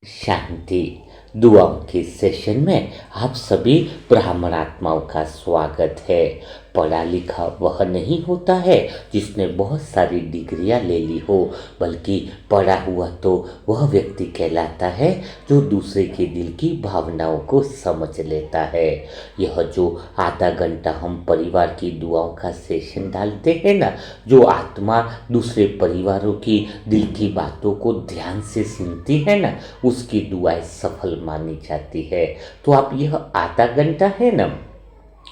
शांति दुआओं के सेशन में आप सभी ब्राह्मण आत्माओं का स्वागत है। पढ़ा लिखा वह नहीं होता है जिसने बहुत सारी डिग्रियां ले ली हो, बल्कि पढ़ा हुआ तो वह व्यक्ति कहलाता है जो दूसरे के दिल की भावनाओं को समझ लेता है। यह जो आधा घंटा हम परिवार की दुआओं का सेशन डालते हैं ना, जो आत्मा दूसरे परिवारों की दिल की बातों को ध्यान से सुनती है ना, उसकी दुआएं सफल मानी जाती है। तो आप यह आधा घंटा है ना,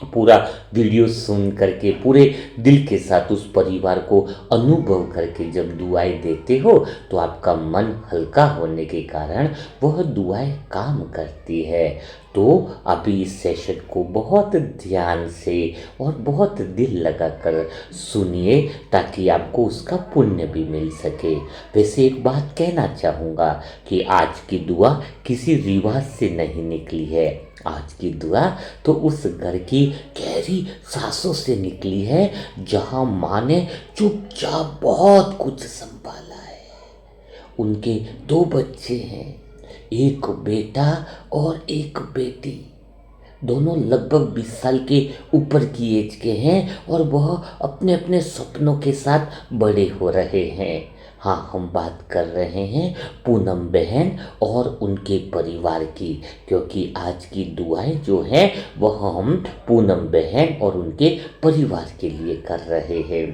पूरा वीडियो सुन करके पूरे दिल के साथ उस परिवार को अनुभव करके जब दुआएं देते हो तो आपका मन हल्का होने के कारण वह दुआएं काम करती है। तो अभी इस सेशन को बहुत ध्यान से और बहुत दिल लगाकर सुनिए ताकि आपको उसका पुण्य भी मिल सके। वैसे एक बात कहना चाहूँगा कि आज की दुआ किसी रिवाज से नहीं निकली है। आज की दुआ तो उस घर की गहरी सांसों से निकली है जहां माँ ने चुपचाप बहुत कुछ संभाला है। उनके 2 बच्चे हैं, एक बेटा और एक बेटी। दोनों लगभग 20 साल के ऊपर की एज के हैं और वह अपने अपने सपनों के साथ बड़े हो रहे हैं। हाँ, हम बात कर रहे हैं पूनम बहन और उनके परिवार की, क्योंकि आज की दुआएं जो हैं वह हम पूनम बहन और उनके परिवार के लिए कर रहे हैं।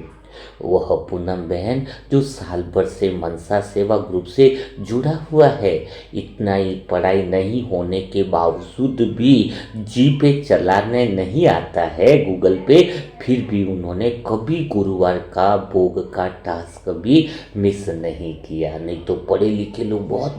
वह पूनम बहन जो साल भर से मनसा सेवा ग्रुप से जुड़ा हुआ है, इतना ही पढ़ाई नहीं होने के बावजूद भी जी पे चलाने नहीं आता है गूगल पे, फिर भी उन्होंने कभी गुरुवार का भोग का टास्क भी मिस नहीं किया। नहीं तो पढ़े लिखे लोग बहुत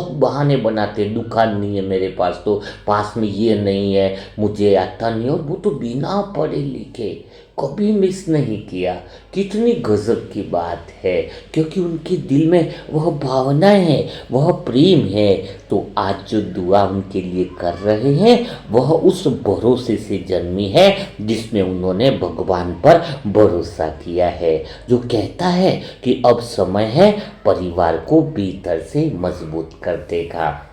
बहाने बनाते, दुकान नहीं है मेरे पास, तो पास में ये नहीं है, मुझे आता नहीं, और वो तो बिना पढ़े लिखे कभी मिस नहीं किया। कितनी गजब की बात है, क्योंकि उनके दिल में वह भावनाएं हैं, वह प्रेम है। तो आज जो दुआ उनके लिए कर रहे हैं वह उस भरोसे से जन्मी है जिसमें उन्होंने भगवान पर भरोसा किया है, जो कहता है कि अब समय है परिवार को भीतर से मजबूत कर देगा।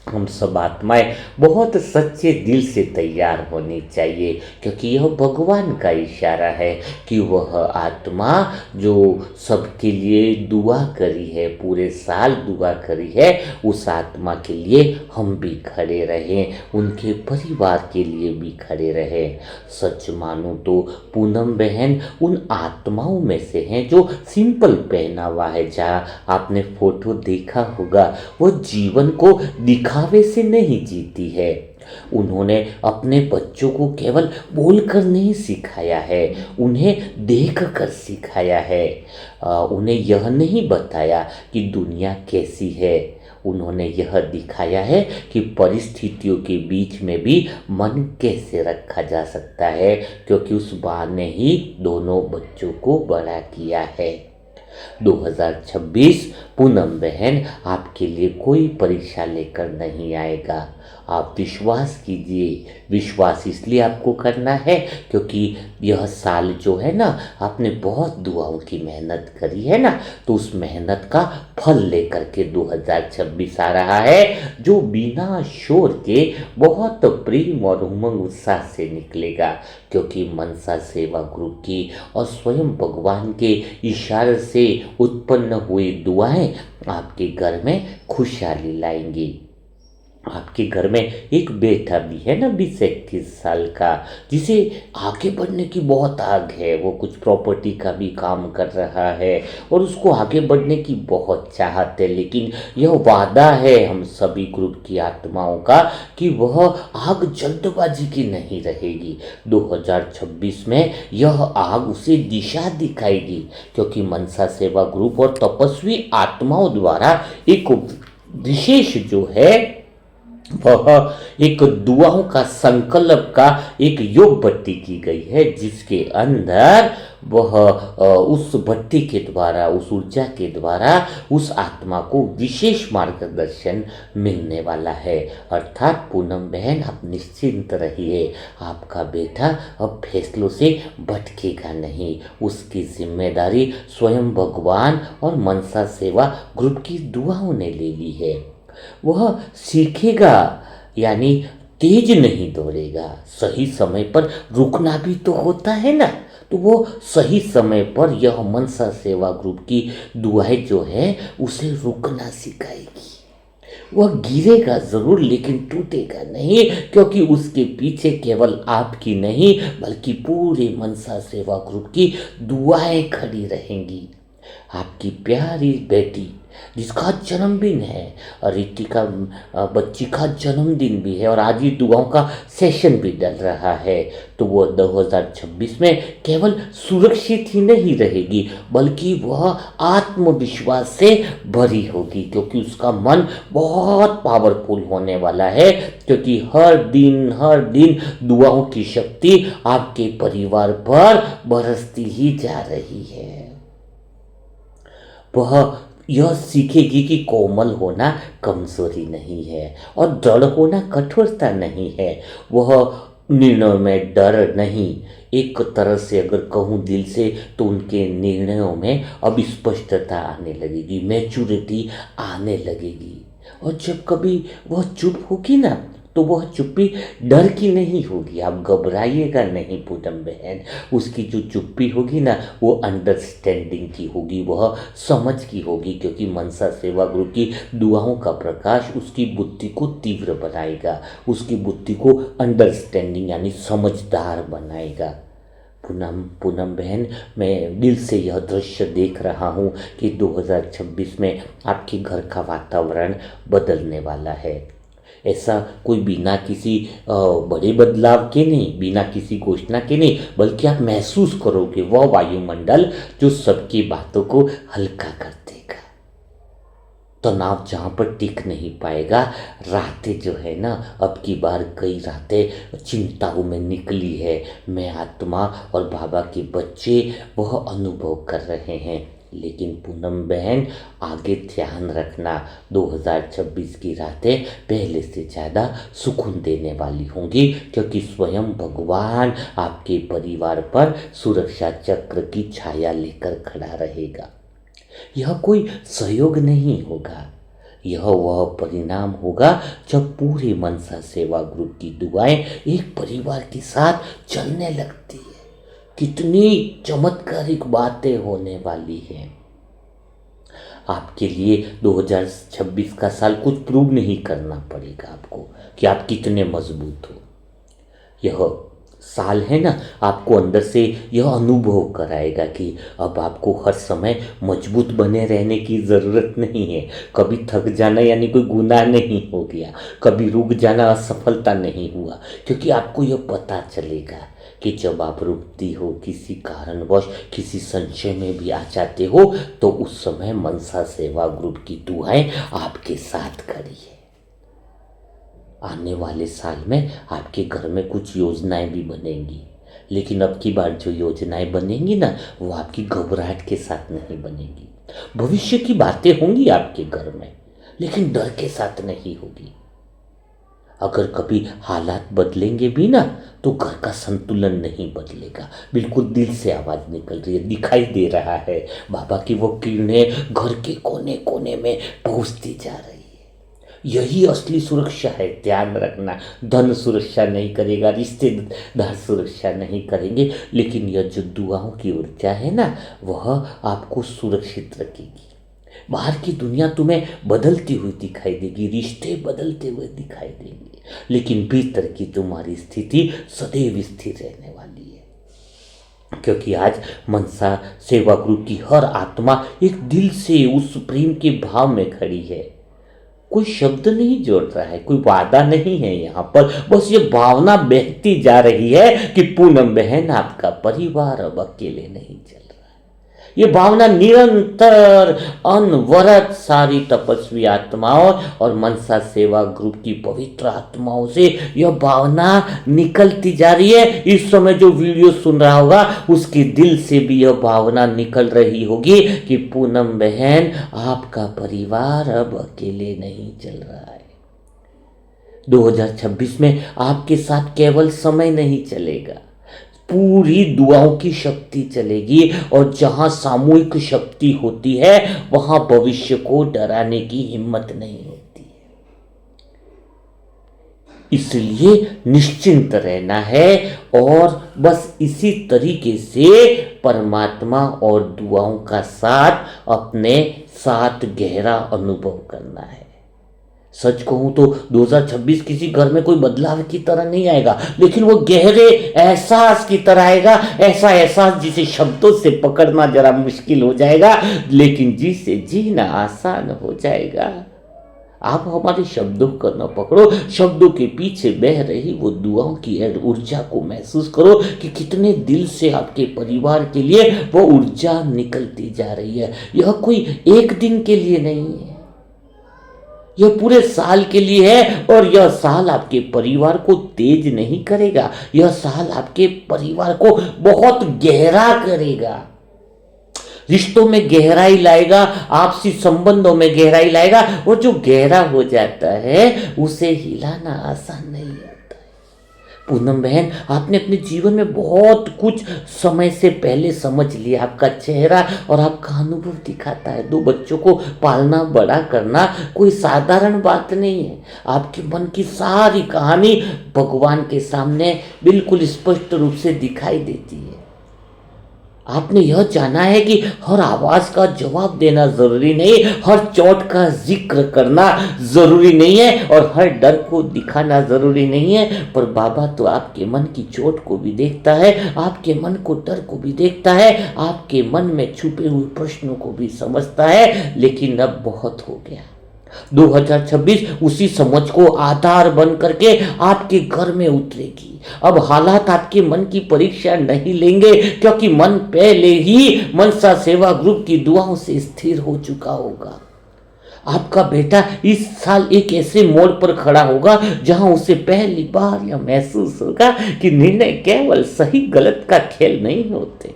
हम सब आत्माएं बहुत सच्चे दिल से तैयार होनी चाहिए, क्योंकि यह भगवान का इशारा है कि वह आत्मा जो सबके लिए दुआ करी है, पूरे साल दुआ करी है, उस आत्मा के लिए हम भी खड़े रहें, उनके परिवार के लिए भी खड़े रहें। सच मानो तो पूनम बहन उन आत्माओं में से हैं जो सिंपल पहनावा है, जहाँ आपने फोटो देखा होगा, वो जीवन को दिखावे से नहीं जीती है। उन्होंने अपने बच्चों को केवल बोलकर नहीं सिखाया है, उन्हें देख कर सिखाया है। उन्हें यह नहीं बताया कि दुनिया कैसी है, उन्होंने यह दिखाया है कि परिस्थितियों के बीच में भी मन कैसे रखा जा सकता है, क्योंकि उस माँ ने ही दोनों बच्चों को बड़ा किया है। 2026 पूनम बहन आपके लिए कोई परीक्षा लेकर नहीं आएगा। आप विश्वास कीजिए। विश्वास इसलिए आपको करना है क्योंकि यह साल जो है ना, आपने बहुत दुआओं की मेहनत करी है ना, तो उस मेहनत का फल लेकर के 2026 आ रहा है, जो बिना शोर के बहुत प्रेम और उमंग उत्साह से निकलेगा। क्योंकि मनसा सेवा ग्रुप की और स्वयं भगवान के इशारे से उत्पन्न हुई दुआएं आपके घर में खुशहाली लाएंगी। आपके घर में एक बेटा भी है ना, 20-21 साल का, जिसे आगे बढ़ने की बहुत आग है। वो कुछ प्रॉपर्टी का भी काम कर रहा है और उसको आगे बढ़ने की बहुत चाहत है, लेकिन यह वादा है हम सभी ग्रुप की आत्माओं का कि वह आग जल्दबाजी की नहीं रहेगी। 2026 में यह आग उसे दिशा दिखाएगी, क्योंकि मनसा सेवा ग्रुप और तपस्वी आत्माओं द्वारा एक विशेष जो है वह एक दुआओं का संकल्प का एक योग भट्टी की गई है, जिसके अंदर वह उस भट्टी के द्वारा, उस ऊर्जा के द्वारा उस आत्मा को विशेष मार्गदर्शन मिलने वाला है। अर्थात पूनम बहन, आप निश्चिंत रहिए, आपका बेटा अब फैसलों से भटकेगा नहीं। उसकी जिम्मेदारी स्वयं भगवान और मनसा सेवा ग्रुप की दुआओं ने ले ली है। वह सीखेगा, यानी तेज नहीं दौड़ेगा। सही समय पर रुकना भी तो होता है ना, तो वो सही समय पर यह मनसा सेवा ग्रुप की दुआएं जो है उसे रुकना सिखाएगी। वह गिरेगा जरूर लेकिन टूटेगा नहीं, क्योंकि उसके पीछे केवल आपकी नहीं बल्कि पूरे मनसा सेवा ग्रुप की दुआएं खड़ी रहेंगी। आपकी प्यारी बेटी जिसका जन्मदिन है, रितिका बच्ची का जन्मदिन भी है और आज ही दुआओं का सेशन भी डल रहा है, तो वो 2026 में केवल सुरक्षित ही नहीं रहेगी बल्कि वह आत्मविश्वास से भरी होगी, क्योंकि उसका मन बहुत पावरफुल होने वाला है। क्योंकि हर दिन दुआओं की शक्ति आपके परिवार पर बरसती ही जा रही है। वह यह सीखेगी कि कोमल होना कमजोरी नहीं है और दृढ़ होना कठोरता नहीं है। वह निर्णय में डर नहीं, एक तरह से अगर कहूँ दिल से, तो उनके निर्णयों में अब स्पष्टता आने लगेगी, मैच्योरिटी आने लगेगी। और जब कभी वह चुप होगी ना, तो वह चुप्पी डर की नहीं होगी। आप घबराइएगा नहीं पूनम बहन, उसकी जो चुप्पी होगी ना वो अंडरस्टैंडिंग की होगी, वह समझ की होगी, क्योंकि मनसा सेवा ग्रुप की दुआओं का प्रकाश उसकी बुद्धि को तीव्र बनाएगा, उसकी बुद्धि को अंडरस्टैंडिंग यानी समझदार बनाएगा। पूनम बहन, मैं दिल से यह दृश्य देख रहा हूँ कि 2026 में आपके घर का वातावरण बदलने वाला है। ऐसा कोई बिना किसी बड़े बदलाव के नहीं, बिना किसी घोषणा के नहीं, बल्कि आप महसूस करोगे वह वायुमंडल जो सबकी बातों को हल्का कर देगा। तनाव जहाँ पर टिक नहीं पाएगा। रातें जो है ना, अब की बार कई रातें चिंताओं में निकली है। मैं आत्मा और बाबा के बच्चे वह अनुभव कर रहे हैं। लेकिन पूनम बहन, आगे ध्यान रखना, 2026 की रातें पहले से ज़्यादा सुकून देने वाली होंगी, क्योंकि स्वयं भगवान आपके परिवार पर सुरक्षा चक्र की छाया लेकर खड़ा रहेगा। यह कोई सहयोग नहीं होगा, यह वह परिणाम होगा जब पूरे मनसा सेवा ग्रुप की दुआएं एक परिवार के साथ चलने लगती है। कितनी चमत्कारिक बातें होने वाली हैं। आपके लिए 2026 का साल कुछ प्रूव नहीं करना पड़ेगा आपको कि आप कितने मजबूत हो। यह साल है ना, आपको अंदर से यह अनुभव कराएगा कि अब आपको हर समय मजबूत बने रहने की ज़रूरत नहीं है। कभी थक जाना यानी कोई गुनाह नहीं हो गया, कभी रुक जाना असफलता नहीं हुआ, क्योंकि आपको यह पता चलेगा कि जब आप रुकती हो, किसी कारणवश किसी संशय में भी आ जाते हो, तो उस समय मनसा सेवा ग्रुप की दुआएं आपके साथ खड़ी है। आने वाले साल में आपके घर में कुछ योजनाएं भी बनेंगी, लेकिन अब की बार जो योजनाएं बनेंगी ना, वो आपकी घबराहट के साथ नहीं बनेगी। भविष्य की बातें होंगी आपके घर में, लेकिन डर के साथ नहीं होगी। अगर कभी हालात बदलेंगे भी ना, तो घर का संतुलन नहीं बदलेगा। बिल्कुल दिल से आवाज़ निकल रही है, दिखाई दे रहा है, बाबा की वो किरणें घर के कोने कोने में पहुंचती जा रही है। यही असली सुरक्षा है, ध्यान रखना। धन सुरक्षा नहीं करेगा, रिश्तेदार सुरक्षा नहीं करेंगे, लेकिन यह जो दुआओं की ऊर्जा है ना, वह आपको सुरक्षित रखेगी। बाहर की दुनिया तुम्हें बदलती हुई दिखाई देगी, रिश्ते बदलते हुए दिखाई देंगे, लेकिन भीतर की तुम्हारी स्थिति सदैव स्थिर रहने वाली है। क्योंकि आज मनसा सेवा ग्रुप की हर आत्मा एक दिल से उस प्रेम के भाव में खड़ी है। कोई शब्द नहीं जोड़ रहा है, कोई वादा नहीं है यहाँ पर, बस ये भावना बहती जा रही है कि पूनम बहन, आपका परिवार अब अकेले नहीं चल रहा है। ये भावना निरंतर अनवरत सारी तपस्वी आत्माओं और मनसा सेवा ग्रुप की पवित्र आत्माओं से यह भावना निकलती जा रही है। इस समय जो वीडियो सुन रहा होगा उसके दिल से भी यह भावना निकल रही होगी कि पूनम बहन, आपका परिवार अब अकेले नहीं चल रहा है। 2026 में आपके साथ केवल समय नहीं चलेगा, पूरी दुआओं की शक्ति चलेगी। और जहां सामूहिक शक्ति होती है वहां भविष्य को डराने की हिम्मत नहीं होती है। इसलिए निश्चिंत रहना है और बस इसी तरीके से परमात्मा और दुआओं का साथ अपने साथ गहरा अनुभव करना है। सच कहूं तो 2026 किसी घर में कोई बदलाव की तरह नहीं आएगा, लेकिन वो गहरे एहसास की तरह आएगा। ऐसा एहसास जिसे शब्दों से पकड़ना जरा मुश्किल हो जाएगा, लेकिन जिसे जीना आसान हो जाएगा। आप हमारे शब्दों को न पकड़ो, शब्दों के पीछे बह रही वो दुआओं की ऊर्जा को महसूस करो कि कितने दिल से आपके परिवार के लिए वो ऊर्जा निकलती जा रही है। यह कोई एक दिन के लिए नहीं है, यह पूरे साल के लिए है। और यह साल आपके परिवार को तेज नहीं करेगा, यह साल आपके परिवार को बहुत गहरा करेगा, रिश्तों में गहराई लाएगा, आपसी संबंधों में गहराई लाएगा। और जो गहरा हो जाता है उसे हिलाना आसान नहीं होता है। पूनम बहन, आपने अपने जीवन में बहुत कुछ समय से पहले समझ लिया। आपका चेहरा और आपका अनुभव दिखाता है 2 बच्चों को पालना बड़ा करना कोई साधारण बात नहीं है। आपके मन की सारी कहानी भगवान के सामने बिल्कुल स्पष्ट रूप से दिखाई देती है। आपने यह जाना है कि हर आवाज का जवाब देना जरूरी नहीं, हर चोट का जिक्र करना जरूरी नहीं है और हर डर को दिखाना जरूरी नहीं है। पर बाबा तो आपके मन की चोट को भी देखता है, आपके मन को डर को भी देखता है, आपके मन में छुपे हुए प्रश्नों को भी समझता है। लेकिन अब बहुत हो गया। 2026 उसी समझ को आधार बन करके आपके घर में उतरेगी। अब हालात आपके मन की परीक्षा नहीं लेंगे, क्योंकि मन पहले ही मनसा सेवा ग्रुप की दुआओं से स्थिर हो चुका होगा। आपका बेटा इस साल एक ऐसे मोड़ पर खड़ा होगा जहां उसे पहली बार यह महसूस होगा कि निर्णय केवल सही गलत का खेल नहीं होते,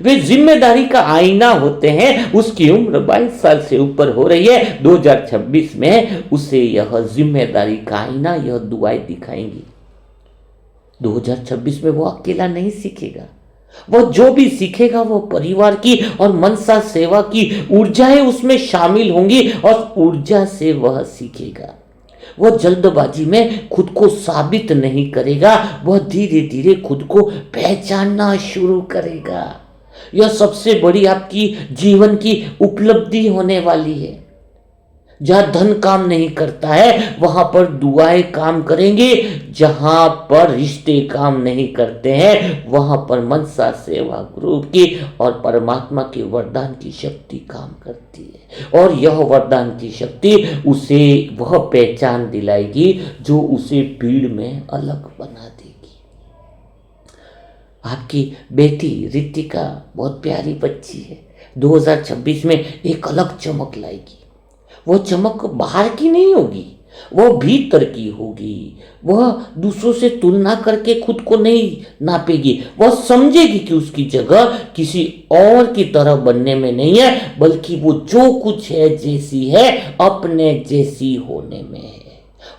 वे जिम्मेदारी का आईना होते हैं। उसकी उम्र 22 साल से ऊपर हो रही है। 2026 में उसे यह जिम्मेदारी का आईना, यह दुआएं दिखाएंगी। 2026 में वो अकेला नहीं सीखेगा, वो जो भी सीखेगा वो परिवार की और मनसा सेवा की ऊर्जाएं उसमें शामिल होंगी और ऊर्जा से वह सीखेगा। वह जल्दबाजी में खुद को साबित नहीं करेगा, वह धीरे धीरे खुद को पहचानना शुरू करेगा। यह सबसे बड़ी आपकी जीवन की उपलब्धि होने वाली है। जहां धन काम नहीं करता है वहां पर दुआएं काम करेंगे, जहां पर रिश्ते काम नहीं करते हैं वहां पर मनसा सेवा ग्रुप की और परमात्मा के वरदान की शक्ति काम करती है। और यह वरदान की शक्ति उसे वह पहचान दिलाएगी जो उसे भीड़ में अलग बना देगी। आपकी बेटी रितिका बहुत प्यारी बच्ची है, 2026 में एक अलग चमक लाएगी। वह चमक बाहर की नहीं होगी, वह भीतर की होगी। वह दूसरों से तुलना करके खुद को नहीं नापेगी, वह समझेगी कि उसकी जगह किसी और की तरह बनने में नहीं है, बल्कि वो जो कुछ है जैसी है अपने जैसी होने में है।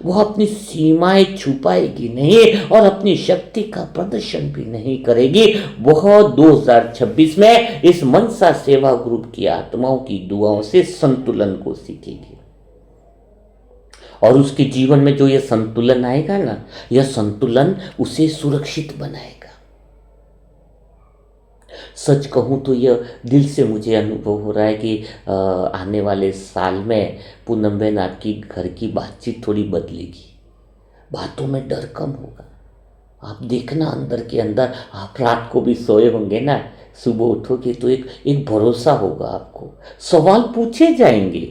वह अपनी सीमाएं छुपाएगी नहीं और अपनी शक्ति का प्रदर्शन भी नहीं करेगी। वह 2026 में इस मनसा सेवा ग्रुप की आत्माओं की दुआओं से संतुलन को सीखेगी। और उसके जीवन में जो यह संतुलन आएगा ना, यह संतुलन उसे सुरक्षित बनाएगा। सच कहूँ तो यह दिल से मुझे अनुभव हो रहा है कि आने वाले साल में पूनम बहन आपकी घर की बातचीत थोड़ी बदलेगी, बातों में डर कम होगा। आप देखना अंदर के अंदर, आप रात को भी सोए होंगे ना, सुबह उठोगे तो एक भरोसा होगा आपको। सवाल पूछे जाएंगे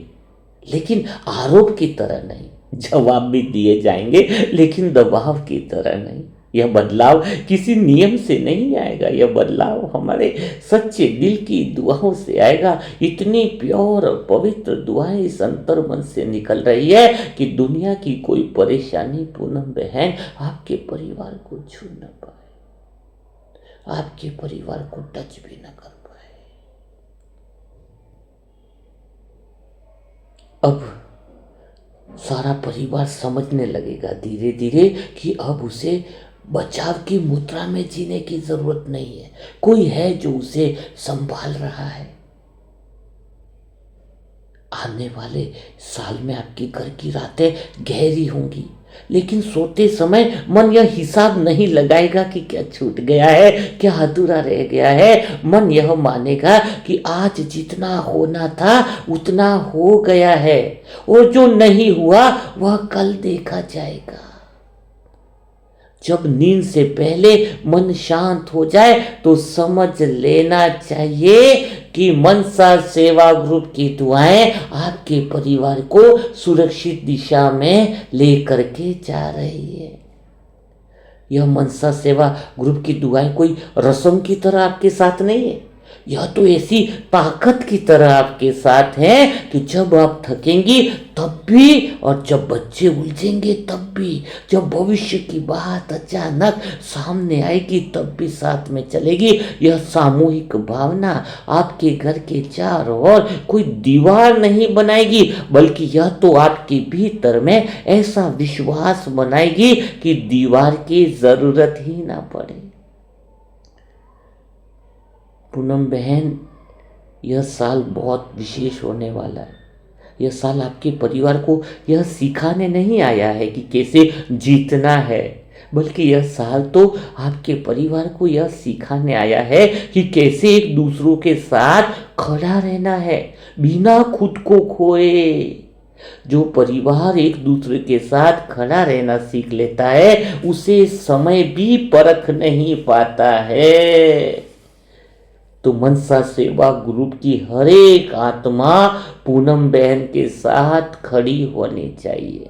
लेकिन आरोप की तरह नहीं, जवाब भी दिए जाएंगे लेकिन दबाव की तरह नहीं। यह बदलाव किसी नियम से नहीं आएगा, यह बदलाव हमारे सच्चे दिल की दुआओं से आएगा। इतनी प्योर और पवित्र दुआएं इस अंतर मन से निकल रही है कि दुनिया की कोई परेशानी पूनम बहन आपके परिवार को छू न पाए, आपके परिवार को टच भी न कर पाए। अब सारा परिवार समझने लगेगा धीरे धीरे कि अब उसे बचाव की मुद्रा में जीने की जरूरत नहीं है, कोई है जो उसे संभाल रहा है। आने वाले साल में आपके घर की रातें गहरी होंगी, लेकिन सोते समय मन यह हिसाब नहीं लगाएगा कि क्या छूट गया है, क्या अधूरा रह गया है। मन यह मानेगा कि आज जितना होना था उतना हो गया है, और जो नहीं हुआ वह कल देखा जाएगा। जब नींद से पहले मन शांत हो जाए तो समझ लेना चाहिए कि मनसा सेवा ग्रुप की दुआएं आपके परिवार को सुरक्षित दिशा में लेकर के जा रही है। यह मनसा सेवा ग्रुप की दुआएं कोई रस्म की तरह आपके साथ नहीं है, यह तो ऐसी ताकत की तरह आपके साथ है कि जब आप थकेंगी तब भी, और जब बच्चे उलझेंगे तब भी, जब भविष्य की बात अचानक सामने आएगी तब भी साथ में चलेगी। यह सामूहिक भावना आपके घर के चारों ओर कोई दीवार नहीं बनाएगी, बल्कि यह तो आपके भीतर में ऐसा विश्वास बनाएगी कि दीवार की जरूरत ही ना पड़े। पूनम बहन, यह साल बहुत विशेष होने वाला है। यह साल आपके परिवार को यह सिखाने नहीं आया है कि कैसे जीतना है, बल्कि यह साल तो आपके परिवार को यह सिखाने आया है कि कैसे एक दूसरों के साथ खड़ा रहना है बिना खुद को खोए। जो परिवार एक दूसरे के साथ खड़ा रहना सीख लेता है उसे समय भी परख नहीं पाता है। तो मनसा सेवा ग्रुप की हर एक आत्मा पूनम बहन के साथ खड़ी होनी चाहिए।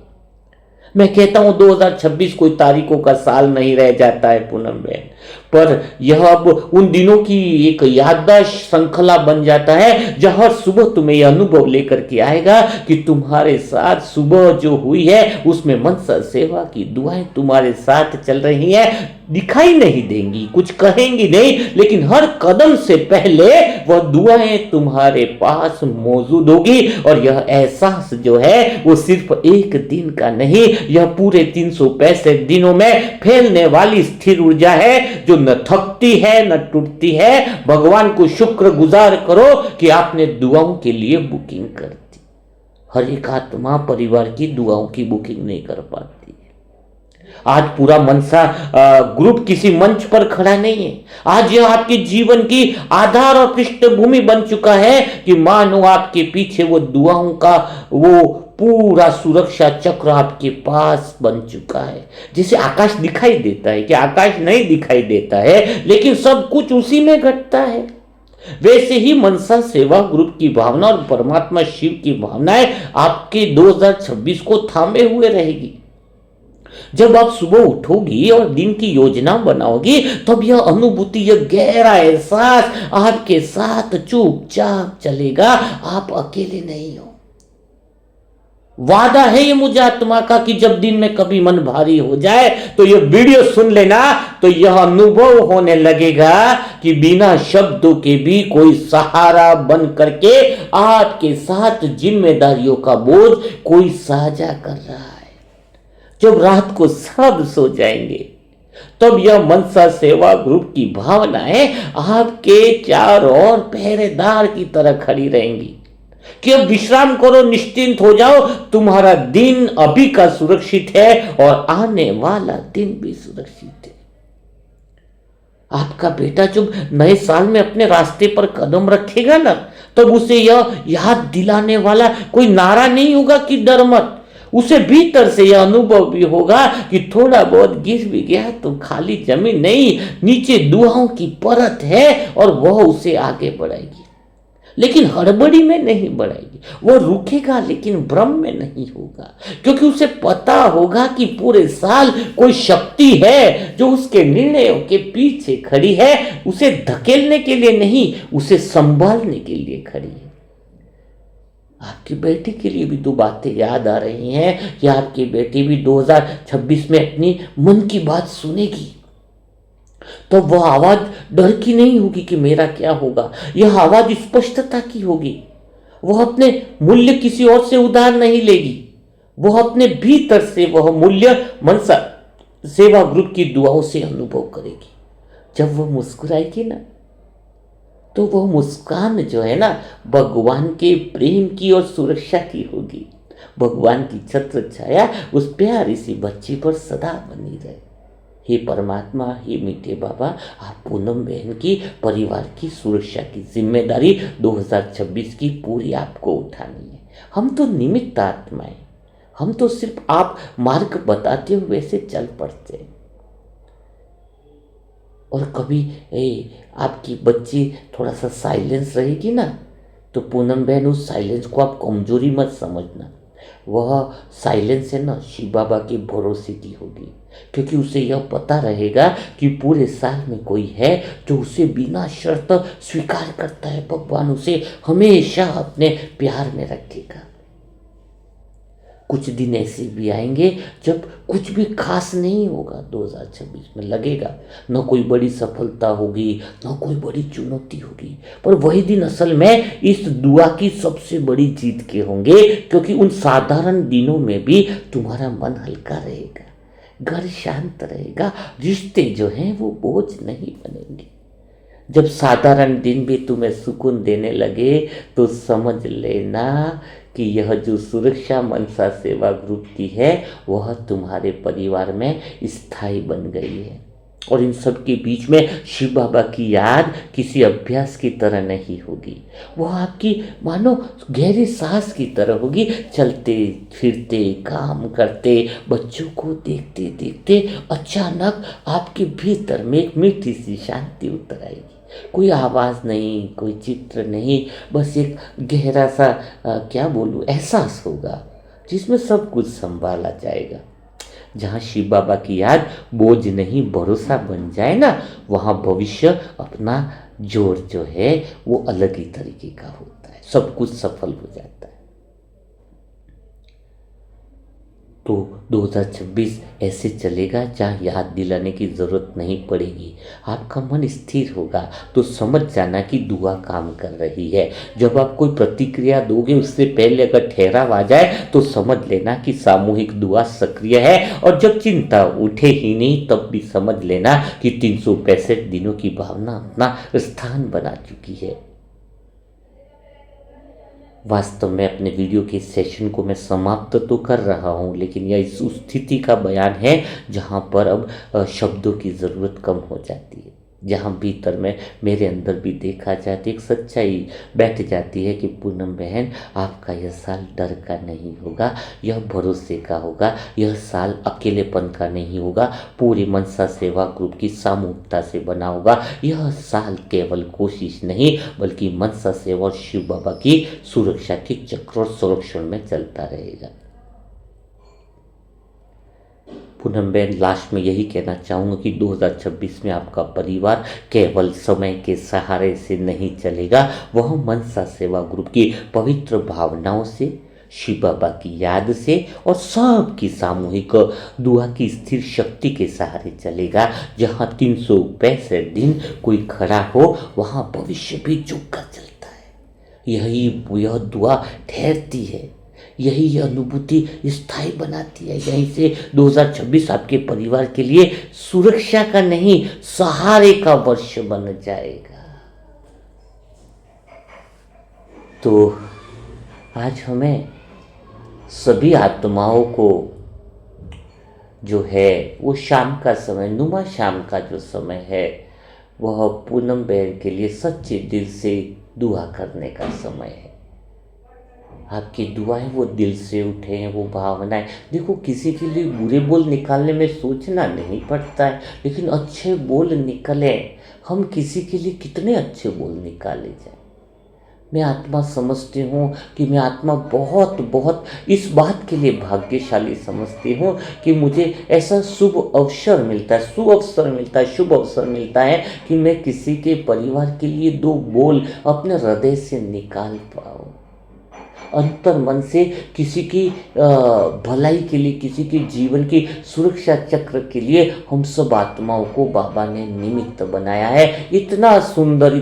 मैं कहता हूं 2026 कोई तारीखों का साल नहीं रह जाता है पूनम बहन, पर यह अब उन दिनों की एक याददाश्त श्रृंखला बन जाता है जहां सुबह तुम्हें यह अनुभव लेकर के आएगा कि तुम्हारे साथ सुबह जो हुई है उसमें मनसा सेवा की दुआएं तुम्हारे साथ चल रही हैं। दिखाई नहीं देंगी, कुछ कहेंगी नहीं, लेकिन हर कदम से पहले वह दुआएं तुम्हारे पास मौजूद होगी। और यह एहसास जो है वो सिर्फ एक दिन का नहीं, यह पूरे 365 दिनों में फैलने वाली स्थिर ऊर्जा है जो न थकती है न टूटती है। भगवान को शुक्र गुजार करो कि आपने दुआओं के लिए बुकिंग कर दी। हर एक आत्मा परिवार की दुआओं की बुकिंग नहीं कर पाती। आज पूरा मनसा ग्रुप किसी मंच पर खड़ा नहीं है। आज यह आपके जीवन की आधार और पृष्ठभूमि बन चुका है कि मानो आपके पीछे वो दुआओं का वो पूरा सुरक्षा चक्र आपके पास बन चुका है। जैसे आकाश दिखाई देता है कि आकाश नहीं दिखाई देता है, लेकिन सब कुछ उसी में घटता है, वैसे ही मनसा सेवा ग्रुप की भावना और परमात्मा शिव की भावनाएं आपके 2026 को थामे हुए रहेगी। जब आप सुबह उठोगी और दिन की योजना बनाओगी तब यह अनुभूति, यह गहरा एहसास आपके साथ चुपचाप चलेगा। आप अकेले नहीं हो। वादा है ये मुझे आत्मा का कि जब दिन में कभी मन भारी हो जाए तो यह वीडियो सुन लेना, तो यह अनुभव होने लगेगा कि बिना शब्दों के भी कोई सहारा बन करके आपके साथ जिम्मेदारियों का बोझ कोई साझा कर रहा है। जब रात को सब सो जाएंगे तब यह मनसा सेवा ग्रुप की भावनाएं आपके चारों ओर पहरेदार की तरह खड़ी रहेंगी कि अब विश्राम करो, निश्चिंत हो जाओ, तुम्हारा दिन अभी का सुरक्षित है और आने वाला दिन भी सुरक्षित है। आपका बेटा जब नए साल में अपने रास्ते पर कदम रखेगा ना, तब उसे यह याद दिलाने वाला कोई नारा नहीं होगा कि डर मत। उसे भीतर से यह अनुभव भी होगा कि थोड़ा बहुत गिर भी गया तो खाली जमीन नहीं, नीचे दुआओं की परत है और वह उसे आगे बढ़ाएगी। लेकिन हड़बड़ी में नहीं बढ़ाएगी। वो रुकेगा लेकिन भ्रम में नहीं होगा, क्योंकि उसे पता होगा कि पूरे साल कोई शक्ति है जो उसके निर्णयों के पीछे खड़ी है, उसे धकेलने के लिए नहीं, उसे संभालने के लिए खड़ी है। आपकी बेटी के लिए भी दो बातें याद आ रही हैं कि आपकी बेटी भी 2026 में अपनी मन की बात सुनेगी। तो वह आवाज डर की नहीं होगी कि मेरा क्या होगा, यह आवाज स्पष्टता की होगी। वह अपने मूल्य किसी और से उधार नहीं लेगी, वह अपने भीतर से वह मूल्य मनसा सेवा ग्रुप की दुआओं से अनुभव करेगी। जब वह मुस्कुराएगी ना, तो वह मुस्कान जो है ना, भगवान के प्रेम की और सुरक्षा की होगी। भगवान की छत्र छाया उस प्यारी सी बच्ची पर सदा बनी रहे। हे परमात्मा, हे मीठे बाबा, आप पूनम बहन की परिवार की सुरक्षा की जिम्मेदारी 2026 की पूरी आपको उठानी है। हम तो निमित्त आत्माएं, हम तो सिर्फ आप मार्ग बताते हुए से चल पड़ते हैं। और कभी आपकी बच्ची थोड़ा सा साइलेंस रहेगी ना, तो पूनम बहन उस साइलेंस को आप कमजोरी मत समझना। वह साइलेंस है ना, शिव बाबा के भरोसे की होगी, क्योंकि उसे यह पता रहेगा कि पूरे साल में कोई है जो उसे बिना शर्त स्वीकार करता है। भगवान उसे हमेशा अपने प्यार में रखेगा। कुछ दिन ऐसे भी आएंगे जब कुछ भी खास नहीं होगा। 2026 में लगेगा न कोई बड़ी सफलता होगी, न कोई बड़ी चुनौती होगी, पर वही दिन असल में इस दुआ की सबसे बड़ी जीत के होंगे, क्योंकि उन साधारण दिनों में भी तुम्हारा मन हल्का रहेगा, घर शांत रहेगा, रिश्ते जो हैं वो बोझ नहीं बनेंगे। जब साधारण दिन भी तुम्हें सुकून देने लगे तो समझ लेना कि यह जो सुरक्षा मनसा सेवा ग्रुप की है वह तुम्हारे परिवार में स्थायी बन गई है। और इन सब के बीच में शिव बाबा की याद किसी अभ्यास की तरह नहीं होगी, वह आपकी मानो गहरी सांस की तरह होगी। चलते फिरते, काम करते, बच्चों को देखते देखते अचानक आपके भीतर में एक मीठी सी शांति उतर आएगी। कोई आवाज़ नहीं, कोई चित्र नहीं, बस एक गहरा सा क्या बोलूँ, एहसास होगा जिसमें सब कुछ संभाला जाएगा। जहाँ शिव बाबा की याद बोझ नहीं भरोसा बन जाए ना, वहाँ भविष्य अपना जोर जो है वो अलग ही तरीके का होता है, सब कुछ सफल हो जाता है। तो 2026 ऐसे चलेगा जहाँ याद दिलाने की ज़रूरत नहीं पड़ेगी। आपका मन स्थिर होगा तो समझ जाना कि दुआ काम कर रही है। जब आप कोई प्रतिक्रिया दोगे उससे पहले अगर ठहराव आ जाए तो समझ लेना कि सामूहिक दुआ सक्रिय है। और जब चिंता उठे ही नहीं तब भी समझ लेना कि 365 दिनों की भावना अपना स्थान बना चुकी है। वास्तव में अपने वीडियो के सेशन को मैं समाप्त तो कर रहा हूँ, लेकिन यह इस उस स्थिति का बयान है जहाँ पर अब शब्दों की ज़रूरत कम हो जाती है, जहाँ भीतर में मेरे अंदर भी देखा जाती एक सच्चाई बैठ जाती है कि पूनम बहन, आपका यह साल डर का नहीं होगा, यह भरोसे का होगा। यह साल अकेलेपन का नहीं होगा, पूरी मनसा सेवा ग्रुप की सामूहिकता से बना होगा। यह साल केवल कोशिश नहीं बल्कि मनसा सेवा और शिव बाबा की सुरक्षा के चक्र और संरक्षण में चलता रहेगा। पूनम बहन, लास्ट में यही कहना चाहूँगा कि 2026 में आपका परिवार केवल समय के सहारे से नहीं चलेगा, वह मनसा सेवा ग्रुप की पवित्र भावनाओं से, शिव बाबा की याद से और सबकी सामूहिक दुआ की स्थिर शक्ति के सहारे चलेगा। जहाँ 365 दिन कोई खड़ा हो वहाँ भविष्य भी झुककर चलता है। यह दुआ ठहरती है, यही अनुभूति स्थायी बनाती है। यहीं से 2026 आपके परिवार के लिए सुरक्षा का नहीं सहारे का वर्ष बन जाएगा। तो आज हमें सभी आत्माओं को जो है वो शाम का समय, नुमा शाम का जो समय है, वह पूनम बहन के लिए सच्चे दिल से दुआ करने का समय है। आपकी दुआएं वो दिल से उठे हैं, वो भावनाएं। देखो, किसी के लिए बुरे बोल निकालने में सोचना नहीं पड़ता है, लेकिन अच्छे बोल निकले। हम किसी के लिए कितने अच्छे बोल निकाले जाए, मैं आत्मा समझती हूँ कि मैं आत्मा बहुत बहुत इस बात के लिए भाग्यशाली समझती हूँ कि मुझे ऐसा शुभ अवसर मिलता है, शुभ अवसर मिलता है कि मैं किसी के परिवार के लिए दो बोल अपने हृदय से निकाल पाऊँ, अंतर मन से किसी की भलाई के लिए, किसी के जीवन की सुरक्षा चक्र के लिए हम सब आत्माओं को बाबा ने निमित्त बनाया है। इतना सुंदर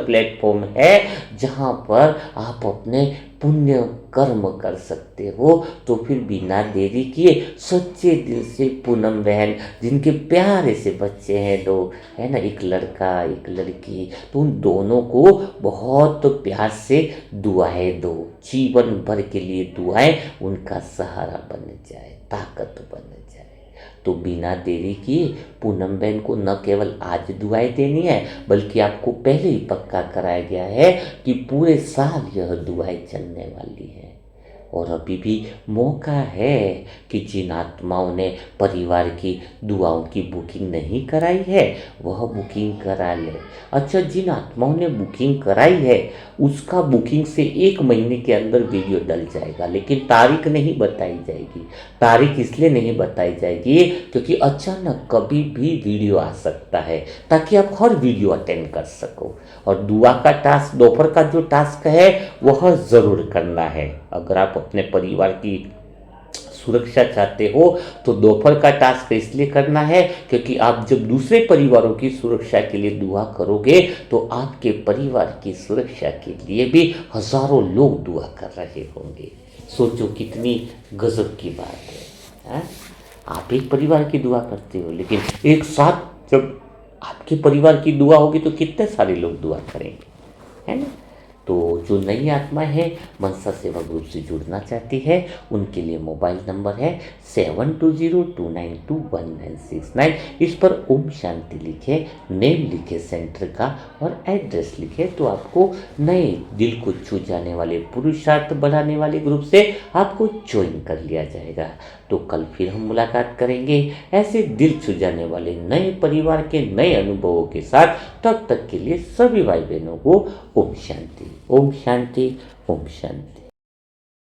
प्लेटफॉर्म है जहाँ पर आप अपने पुण्य कर्म कर सकते हो। तो फिर बिना देरी किए सच्चे दिल से पूनम बहन, जिनके प्यारे से बच्चे हैं दो, है ना, एक लड़का एक लड़की, तो उन दोनों को बहुत प्यार से दुआएं दो, जीवन भर के लिए दुआएं उनका सहारा बन जाए, ताकत बन जाए। तो बिना देरी किए पूनम बहन को न केवल आज दुआएं देनी है, बल्कि आपको पहले ही पक्का कराया गया है कि पूरे साल यह दुआएं चलने वाली है। और अभी भी मौका है कि जिन आत्माओं ने परिवार की दुआओं की बुकिंग नहीं कराई है वह बुकिंग करा ले। अच्छा, जिन आत्माओं ने बुकिंग कराई है उसका बुकिंग से 1 महीने के अंदर वीडियो डल जाएगा, लेकिन तारीख नहीं बताई जाएगी। तारीख इसलिए नहीं बताई जाएगी क्योंकि अचानक कभी भी वीडियो आ सकता है, ताकि आप हर वीडियो अटेंड कर सको। और दुआ का टास्क, दोपहर का जो टास्क है वह ज़रूर करना है। अगर आप अपने परिवार की सुरक्षा चाहते हो तो दोपहर का टास्क इसलिए करना है क्योंकि आप जब दूसरे परिवारों की सुरक्षा के लिए दुआ करोगे तो आपके परिवार की सुरक्षा के लिए भी हजारों लोग दुआ कर रहे होंगे। सोचो कितनी गजब की बात है। आप एक परिवार की दुआ करते हो, लेकिन एक साथ जब आपके परिवार की दुआ होगी तो कितने सारे लोग दुआ करेंगे, है ना। तो जो नई आत्मा है मनसा सेवा ग्रुप से जुड़ना चाहती है उनके लिए मोबाइल नंबर है 7202921969। इस पर ओम शांति लिखे, नेम लिखे सेंटर का और एड्रेस लिखे तो आपको नए दिल को छू जाने वाले पुरुषार्थ बढ़ाने वाले ग्रुप से आपको ज्वाइन कर लिया जाएगा। तो कल फिर हम मुलाकात करेंगे ऐसे दिल छू जाने वाले नए परिवार के नए अनुभवों के साथ। तब तक के लिए सभी भाई बहनों को ओम शांति, ओम शांति, ओम शांति।